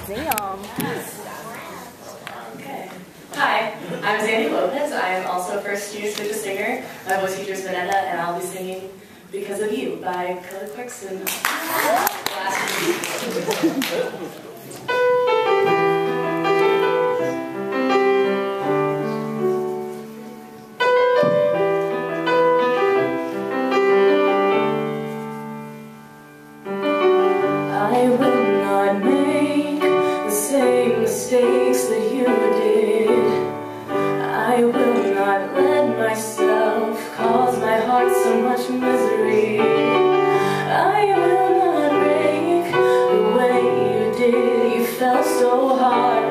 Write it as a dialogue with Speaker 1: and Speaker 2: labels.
Speaker 1: Damn.
Speaker 2: Okay. Hi, I'm Zandy Lopez. I am also a first-year Switch singer. My voice teacher is Vanessa, and I'll be singing Because of You by Kelly Clarkson. I will not make the same mistakes that you did. I will not let myself cause my heart so much misery. I will not break the way you did. You fell so hard.